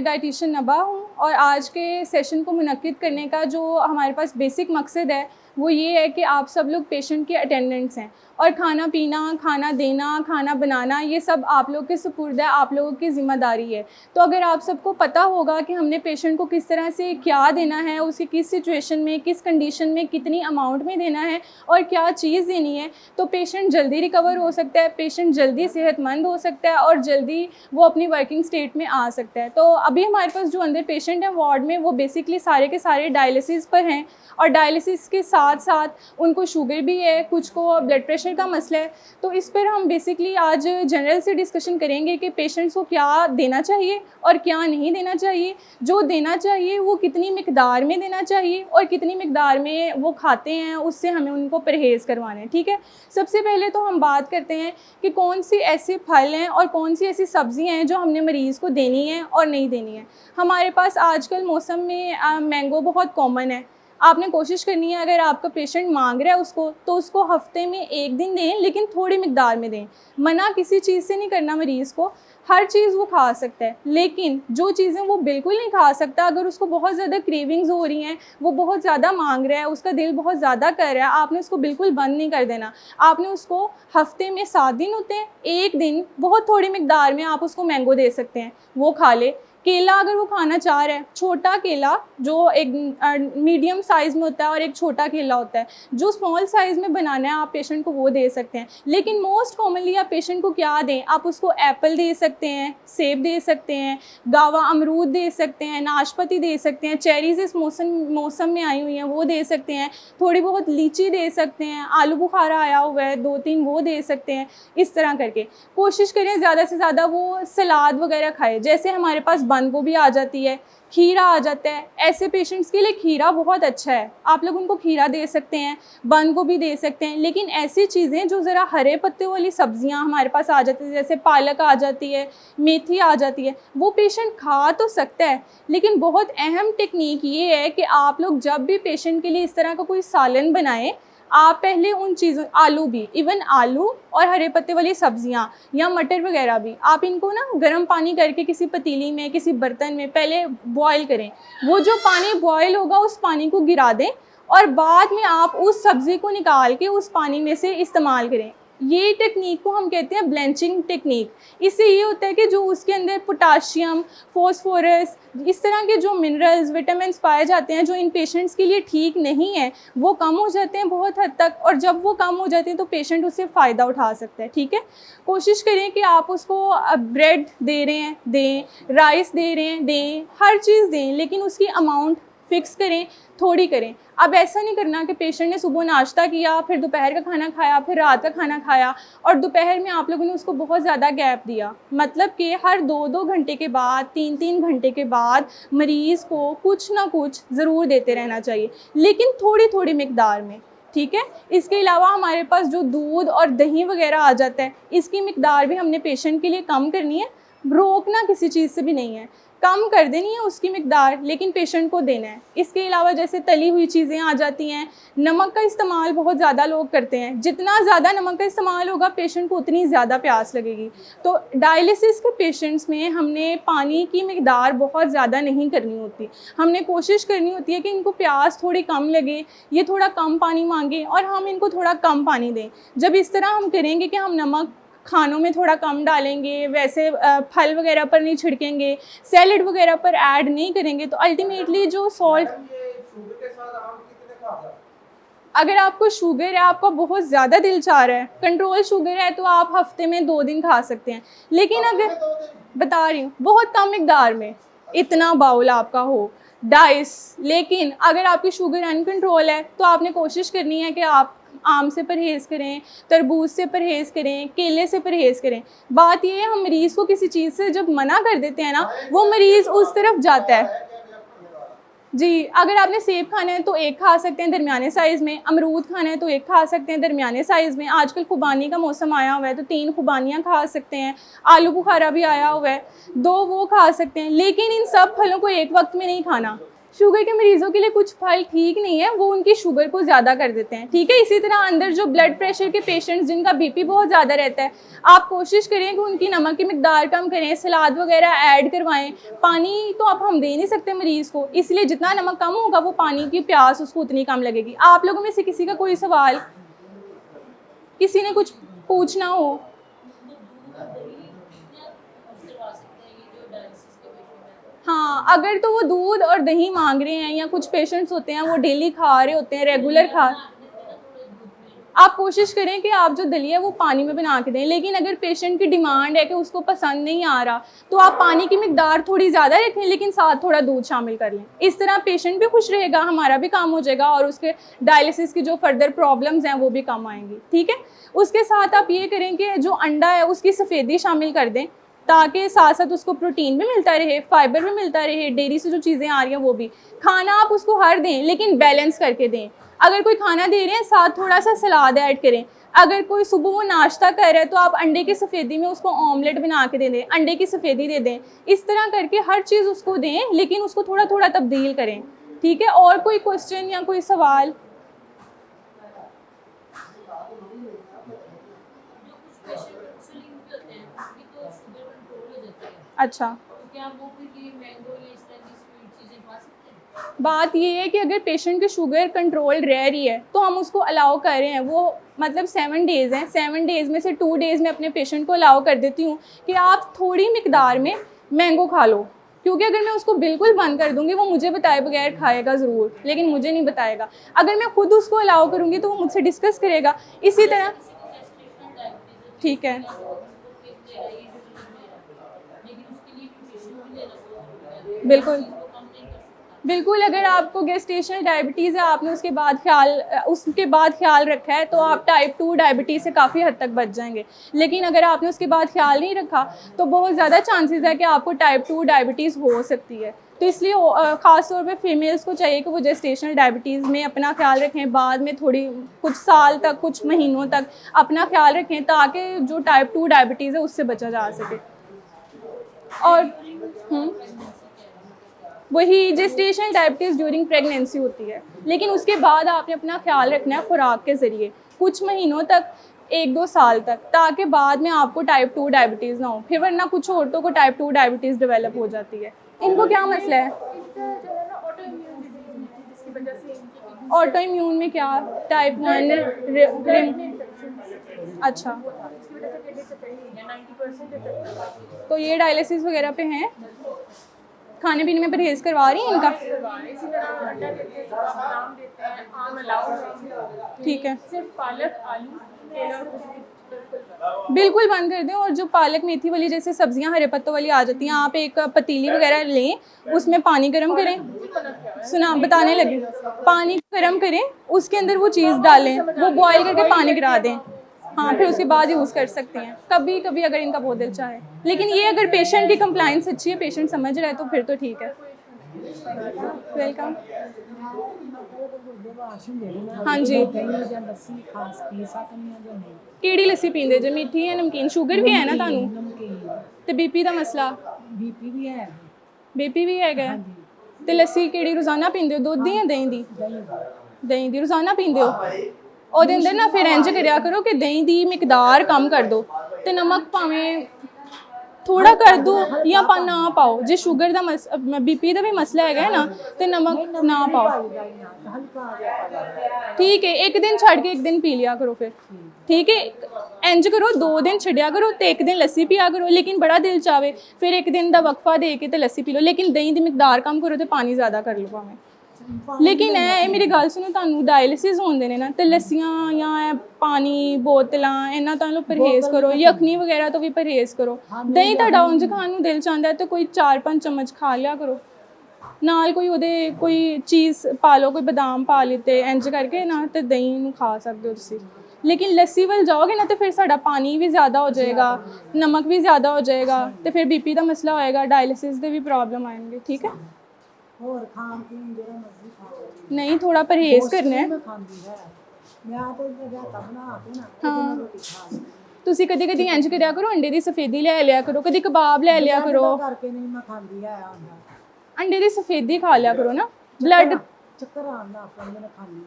मैं डाइटिशियन नबा हूँ और आज के सेशन को मुनक्किद करने का जो हमारे पास बेसिक मकसद है वो ये है कि आप सब लोग पेशेंट के अटेंडेंट्स हैं और खाना पीना, खाना देना, खाना बनाना ये सब आप लोग के सुपुर्द है, आप लोगों की ज़िम्मेदारी है। तो अगर आप सबको पता होगा कि हमने पेशेंट को किस तरह से क्या देना है, उसे किस सिचुएशन में, किस कंडीशन में, कितनी अमाउंट में देना है और क्या चीज़ देनी है, तो पेशेंट जल्दी रिकवर हो सकता है, पेशेंट जल्दी सेहतमंद हो सकता है और जल्दी वो अपनी वर्किंग स्टेट में आ सकता है। तो अभी हमारे पास जो अंदर पेशेंट हैं वार्ड में, वो बेसिकली सारे के सारे डायलिसिस पर हैं और डायलिसिस के साथ साथ उनको शुगर भी है, कुछ को ब्लड प्रेशर का मसला है। तो इस पर हम बेसिकली आज जनरल से डिस्कशन करेंगे कि पेशेंट्स को क्या देना चाहिए और क्या नहीं देना चाहिए, जो देना चाहिए वो कितनी मिकदार में देना चाहिए और कितनी मिकदार में वो खाते हैं, उससे हमें उनको परहेज़ करवाना है। ठीक है, सबसे पहले तो हम बात करते हैं कि कौन सी ऐसे फल हैं और कौन सी ऐसी सब्ज़ियाँ हैं जो हमने मरीज़ को देनी है और नहीं देनी है। हमारे पास आजकल मौसम में मैंगो बहुत कॉमन है। आपने कोशिश करनी है, अगर आपका पेशेंट मांग रहा है उसको, तो उसको हफ्ते में 1 दिन दें, लेकिन थोड़ी मिकदार में दें। मना किसी चीज़ से नहीं करना मरीज़ को, हर चीज़ वो खा सकता है, लेकिन जो चीज़ें वो बिल्कुल नहीं खा सकता, अगर उसको बहुत ज़्यादा क्रेविंग्स हो रही हैं, वो बहुत ज़्यादा मांग रहा है, उसका दिल बहुत ज़्यादा कर रहा है, आपने उसको बिल्कुल बंद नहीं कर देना। आपने उसको हफ्ते में 7 दिन होते हैं, 1 दिन बहुत थोड़ी मिकदार में आप उसको मैंगो दे सकते हैं, वो खा ले। केला अगर वो खाना चाह रहा है, छोटा केला जो एक मीडियम साइज़ में होता है और एक छोटा केला होता है, जो स्मॉल साइज़ में बनाना है आप पेशेंट को वो दे सकते हैं। लेकिन मोस्ट कॉमनली आप पेशेंट को क्या दें, आप उसको एप्पल दे सकते हैं, सेब दे सकते हैं, गावा अमरूद दे सकते हैं, नाशपाती दे सकते हैं, चेरीज़ इस मौसम में आई हुई हैं वो दे सकते हैं, थोड़ी बहुत लीची दे सकते हैं, आलू बुखारा आया हुआ है 2-3 वो दे सकते हैं। इस तरह करके कोशिश करें ज़्यादा से ज़्यादा वो सलाद वगैरह खाए। जैसे हमारे पास बंद गोभी आ जाती है, खीरा आ जाता है, ऐसे पेशेंट्स के लिए खीरा बहुत अच्छा है, आप लोग उनको खीरा दे सकते हैं, बंद गोभी दे सकते हैं। लेकिन ऐसी चीज़ें जो ज़रा हरे पत्ते वाली सब्जियां हमारे पास आ जाती है, जैसे पालक आ जाती है, मेथी आ जाती है, वो पेशेंट खा तो सकता है। लेकिन बहुत अहम टेक्निक ये है कि आप लोग जब भी पेशेंट के लिए इस तरह का कोई सालन बनाएं, आप पहले उन चीज़ों, आलू भी, इवन आलू और हरे पत्ते वाली सब्जियां या मटर वगैरह भी, आप इनको ना गर्म पानी करके किसी पतीली में, किसी बर्तन में पहले बॉईल करें। वो जो पानी बॉईल होगा उस पानी को गिरा दें और बाद में आप उस सब्ज़ी को निकाल के उस पानी में से इस्तेमाल करें। ये टेक्निक को हम कहते हैं ब्लेंचिंग टेक्निक। इससे ये होता है कि जो उसके अंदर पोटाशियम, फॉस्फोरस, इस तरह के जो मिनरल्स, विटामिन्स पाए जाते हैं जो इन पेशेंट्स के लिए ठीक नहीं है, वो कम हो जाते हैं बहुत हद तक। और जब वो कम हो जाते हैं तो पेशेंट उससे फ़ायदा उठा सकता है। ठीक है, कोशिश करें कि आप उसको ब्रेड दे रहे हैं दें, राइस दे रहे हैं दें, हर चीज़ दें, लेकिन उसकी अमाउंट फिक्स करें, थोड़ी करें। अब ऐसा नहीं करना कि पेशेंट ने सुबह नाश्ता किया, फिर दोपहर का खाना खाया, फिर रात का खाना खाया और दोपहर में आप लोगों ने उसको बहुत ज़्यादा गैप दिया। मतलब कि हर 2-2 घंटे के बाद, 3-3 घंटे के बाद मरीज़ को कुछ ना कुछ ज़रूर देते रहना चाहिए, लेकिन थोड़ी थोड़ी मिकदार में। ठीक है, इसके अलावा हमारे पास जो दूध और दही वगैरह आ जाता है, इसकी मिकदार भी हमने पेशेंट के लिए कम करनी है। रोकना किसी चीज़ से भी नहीं है, कम कर देनी है उसकी मिकदार, लेकिन पेशेंट को देना है। इसके अलावा जैसे तली हुई चीज़ें आ जाती हैं, नमक का इस्तेमाल बहुत ज़्यादा लोग करते हैं, जितना ज़्यादा नमक का इस्तेमाल होगा पेशेंट को उतनी ज़्यादा प्यास लगेगी। तो डायलिसिस के पेशेंट्स में हमने पानी की मिकदार बहुत ज़्यादा नहीं करनी होती, हमने कोशिश करनी होती है कि इनको प्यास थोड़ी कम लगे, ये थोड़ा कम पानी मांगे और हम इनको थोड़ा कम पानी दें। जब इस तरह हम करेंगे कि हम नमक खानों में थोड़ा कम डालेंगे, वैसे फल वगैरह पर नहीं छिड़केंगे, सैलेड वगैरह पर ऐड नहीं करेंगे, तो अल्टीमेटली जो सॉल्ट, अगर आपको शुगर है, आपका बहुत ज़्यादा दिल चाह रहा है, कंट्रोल शुगर है, तो आप हफ्ते में 2 दिन खा सकते हैं। लेकिन अगर, बता रही हूँ, बहुत कम मिकदार में, इतना बाउल आपका हो डाइस। लेकिन अगर आपकी शुगर अनकंट्रोल है तो आपने कोशिश करनी है कि आप आम से परहेज़ करें, तरबूज से परहेज़ करें, केले से परहेज़ करें। बात ये है, हम मरीज़ को किसी चीज़ से जब मना कर देते हैं ना, वो मरीज़ उस तरफ जाता है। जी, अगर आपने सेब खाना है तो 1 खा सकते हैं दरमियाने साइज़ में, अमरूद खाना है तो 1 खा सकते हैं दरमियाने साइज़ में, आजकल खुबानी का मौसम आया हुआ है तो 3 खुबानियाँ खा सकते हैं, आलू बुखारा भी आया हुआ है 2 वो खा सकते हैं। लेकिन इन सब फलों को एक वक्त में नहीं खाना, शुगर के मरीज़ों के लिए कुछ फल ठीक नहीं है, वो उनकी शुगर को ज़्यादा कर देते हैं, ठीक है। इसी तरह अंदर जो ब्लड प्रेशर के पेशेंट्स जिनका बीपी बहुत ज़्यादा रहता है, आप कोशिश करें कि उनकी नमक की मिकदार कम करें, सलाद वगैरह ऐड करवाएं। पानी तो आप हम दे नहीं सकते मरीज़ को, इसलिए जितना नमक कम होगा वो पानी की प्यास उसको उतनी कम लगेगी। आप लोगों में से किसी का कोई सवाल, किसी ने कुछ पूछना हो? हाँ, अगर तो वो दूध और दही मांग रहे हैं, या कुछ पेशेंट्स होते हैं वो डेली खा रहे होते हैं, रेगुलर खा, आप कोशिश करें कि आप जो दलिया है वो पानी में बना के दें। लेकिन अगर पेशेंट की डिमांड है कि उसको पसंद नहीं आ रहा, तो आप पानी की मिकदार थोड़ी ज़्यादा रखें, लेकिन साथ थोड़ा दूध शामिल कर लें। इस तरह पेशेंट भी खुश रहेगा, हमारा भी काम हो जाएगा, और उसके डायलिसिस की जो फर्दर प्रॉब्लम्स हैं वो भी कम आएंगी, ठीक है। उसके साथ आप ये करें कि जो अंडा है उसकी सफ़ेदी शामिल कर दें, ताकि साथ साथ उसको प्रोटीन भी मिलता रहे, फाइबर भी मिलता रहे, डेयरी से जो चीज़ें आ रही हैं वो भी। खाना आप उसको हर दें, लेकिन बैलेंस करके दें। अगर कोई खाना दे रहे हैं, साथ थोड़ा सा सलाद ऐड करें। अगर कोई सुबह वो नाश्ता कर रहा है, तो आप अंडे की सफ़ेदी में उसको ऑमलेट बना के दे दें, अंडे की सफ़ेदी दे दें। इस तरह करके हर चीज़ उसको दें, लेकिन उसको थोड़ा थोड़ा तब्दील करें, ठीक है। और कोई क्वेश्चन या कोई सवाल? अच्छा, बात ये है कि अगर पेशेंट की शुगर कंट्रोल रह रही है तो हम उसको अलाउ कर रहे हैं। वो मतलब 7 डेज़ हैं, 7 डेज़ में से 2 डेज़ में अपने पेशेंट को अलाउ कर देती हूँ कि आप थोड़ी मिकदार में मैंगो खा लो, क्योंकि अगर मैं उसको बिल्कुल बंद कर दूँगी वो मुझे बताए बगैर खाएगा ज़रूर, लेकिन मुझे नहीं बताएगा। अगर मैं खुद उसको अलाउ करूँगी तो वो मुझसे डिस्कस करेगा। इसी तरह, ठीक है, बिल्कुल बिल्कुल। अगर आपको गेस्टेशनल डायबिटीज़ है, आपने उसके बाद ख्याल रखा है, तो आप टाइप 2 डायबिटीज़ से काफ़ी हद तक बच जाएंगे। लेकिन अगर आपने उसके बाद ख्याल नहीं रखा तो बहुत ज़्यादा चांसेस है कि आपको टाइप 2 डायबिटीज़ हो सकती है। तो इसलिए ख़ास तौर पे फीमेल्स को चाहिए कि वो गेस्टेशनल डायबिटीज़ में अपना ख्याल रखें, बाद में थोड़ी कुछ साल तक, कुछ महीनों तक अपना ख्याल रखें, ताकि जो टाइप 2 डायबिटीज़ है उससे बचा जा सके। और वही जेस्टेशनल डायबिटीज़ ड्यूरिंग प्रेगनेंसी होती है, लेकिन उसके बाद आपने अपना ख्याल रखना है खुराक के ज़रिए कुछ महीनों तक, 1-2 साल तक, ताकि बाद में आपको टाइप 2 डायबिटीज़ ना हो। फिर वरना कुछ औरतों को टाइप 2 डायबिटीज़ डेवलप हो जाती है। इनको क्या मसला है? ऑटो इम्यून में क्या? टाइप 1 अच्छा, तो ये डायलिसिस वगैरह पे हैं, खाने पीने में परहेज करवा रही हैं इनका? ठीक है, बिल्कुल बंद कर दें। और जो पालक मेथी वाली जैसे सब्जियां हरे पत्तों वाली आ जाती हैं, आप एक पतीली वगैरह लें, उसमें पानी गर्म करें, सुना बताने लगे, पानी गर्म करें, उसके अंदर वो चीज़ डालें, वो बॉयल करके पानी गिरा दें, हाँ, फिर उसके बाद यूज़ कर सकते हैं कभी कभी अगर इनका बहुत दिल चाहे। लेकिन ये अगर पेशेंट की कंप्लाइंस अच्छी है, पेशेंट समझ रहा है, तो फिर तो ठीक है। वेलकम। हाँ जी, केड़ी लस्सी पींदे जे, मीठी या नमकीन? शुगर भी है ना तुहानू? ते बीपी दा मसला? बीपी भी है। ते लस्सी केड़ी रोज़ाना पींदे हो, दुध दी या दही दी? दही दी रोज़ाना पींदे हो? ਉਹਦੇ अंदर ना फिर इंज करिया करो कि दही की मिकदार कम कर दो, तो नमक भावें थोड़ा कर दो या ना पाओ। जो शुगर का बीपी का भी मसला है ना, तो नमक ना पाओ, ठीक है। एक दिन छड़ के एक दिन पी लिया करो फिर, ठीक है। इंज करो 2 दिन छड़िया करो तो 1 दिन लस्सी पिया करो, लेकिन बड़ा दिल चाहे फिर 1 दिन का वक्फा दे के तो लस्सी पी लो, लेकिन दही की मिकदार कम करो तो पानी ज़्यादा कर लो भावें। लेकिन मेरी गल सुनो, तुहानू डायलिसिस होंदे ने ना, तो लस्सियां या पानी बोतलां इन्ना तो परहेज़ करो, यखनी वगैरह तो भी परहेज़ करो। दही तुहाडा उंज खाण नू दिल चाहता है तो कोई 4-5 चम्मच खा लिया करो, नाल कोई चीज़ पा लो, कोई बादाम पा लेते, इंज करके ना तो दही नू खा सकते हो तुसीं। लेकिन लस्सी वाल जाओगे ना तो फिर साडा पानी भी ज़्यादा हो जाएगा, नमक भी ज़्यादा हो जाएगा, तो फिर बीपी का मसला होएगा, डायलिसिस के भी प्रॉब्लम आएंगे, ठीक है। नहीं, थोड़ा परहेज करना है। हाँ, तुसी कदी कदी इंज करिया करो, अंडे की सफेदी ले लिया करो, कदी कबाब ले लिया करो, अंडे की सफेदी खा लिया करो ना, ਬਲੱਡ ਚੱਕਰ ਆਉਂਦਾ ਆਪਾਂ ਨੂੰ ਖਾਣੀ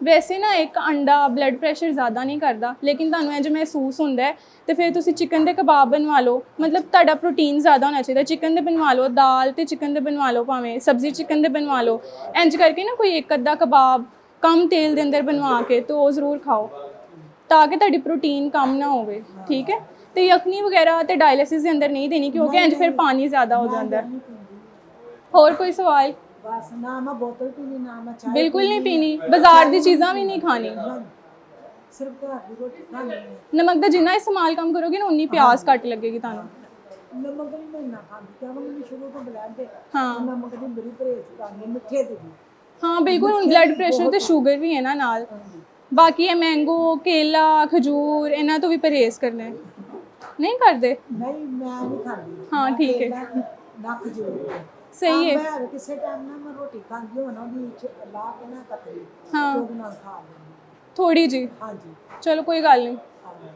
ਵੈਸੇ ਨਾ ਇੱਕ ਅੰਡਾ ਬਲੱਡ ਪ੍ਰੈਸ਼ਰ ਜ਼ਿਆਦਾ ਨਹੀਂ ਕਰਦਾ, ਲੇਕਿਨ ਤੁਹਾਨੂੰ ਇੰਝ ਮਹਿਸੂਸ ਹੁੰਦਾ ਹੈ ਤੇ ਫਿਰ ਤੁਸੀਂ ਚਿਕਨ ਦੇ ਕਬਾਬ ਬਣਵਾ ਲਓ। ਮਤਲਬ ਤੁਹਾਡਾ ਪ੍ਰੋਟੀਨ ਜ਼ਿਆਦਾ ਹੋਣਾ ਚਾਹੀਦਾ। ਚਿਕਨ ਦੇ ਬਣਵਾ ਲਓ, ਦਾਲ ਤੇ ਚਿਕਨ ਦੇ ਬਣਵਾ ਲਓ, ਭਾਵੇਂ ਸਬਜ਼ੀ ਚਿਕਨ ਦੇ ਬਣਵਾ ਲਓ। ਇੰਝ ਕਰਕੇ ਨਾ ਕੋਈ ਇੱਕ ਅੱਧਾ ਕਬਾਬ ਕਮ ਤੇਲ ਦੇ ਅੰਦਰ ਬਣਵਾ ਕੇ ਤੇ ਉਹ ਜ਼ਰੂਰ ਖਾਓ, ਤਾਂ ਕਿ ਤੁਹਾਡੀ ਪ੍ਰੋਟੀਨ ਕਮ ਨਾ ਹੋਵੇ, ਠੀਕ ਹੈ। ਤੇ ਯਖਨੀ ਵਗੈਰਾ ਤੇ ਡਾਇਲਿਸਿਸ ਦੇ ਅੰਦਰ ਨਹੀਂ ਦੇਣੀ, ਕਿਉਂਕਿ ਇੰਝ ਫਿਰ ਪਾਣੀ ਜ਼ਿਆਦਾ ਹੋ ਜਾਂਦਾ। ਹੋਰ ਕੋਈ ਸਵਾਲ? ਬਸ ਨਾ ਮੈਂ ਬੋਤਲ ਪੀਣੀ, ਨਾ ਮੈਂ ਚਾਹ ਬਿਲकुल नहीं पीनी, बाजार दी चीज़ां भी नहीं खानी। ਸਿਰਫ ਘਰ ਦੀ ਰੋਟੀ ਖਾਣੀ ਹੈ। नमक का जिन्ना इस्तेमाल कम करोगे ना उन्नी प्यास घट लगेगी तुहानू। ਨਮਕ ਨਹੀਂ ਮੈਂ ਨਾ ਖਾਂਦੀ, ਕਿਉਂਕਿ ਮੈਨੂੰ ਸ਼ੁਰੂ ਤੋਂ ਬਲੱਡ ਹੈ। हाँ ਨਮਕ ਦੀ ਬੜੀ ਪਰਹੇਜ਼ ਕਰਨੀ, ਮਿੱਠੇ ਦੀ ਵੀ। हाँ बिल्कुल, हुण ब्लड प्रेशर ते शुगर भी है ना नाल। बाकी है मैंगो, केला, खजूर, इन्हां तो भी परहेज करना है। नहीं करते? ਨਹੀਂ ਮੈਂ ਨਹੀਂ ਖਾਂਦੀ। हाँ ठीक है, ਨਾ ਖਜੂਰ सही है। ਮੈਂ ਕਿਸੇ ਟਾਈਮ ਨਾ ਮੈਂ ਰੋਟੀ ਖਾਂਦੀ ਹੋਣਾ ਉਹਦੀ ਵਿੱਚ ਲਾ ਕੇ ਨਾ ਕਤਰੀ हाँ ਉਹਦੇ ਨਾਲ ਖਾ ਲੈਂਦੀ। थोड़ी जी, ਹਾਂਜੀ चलो कोई गल नहीं।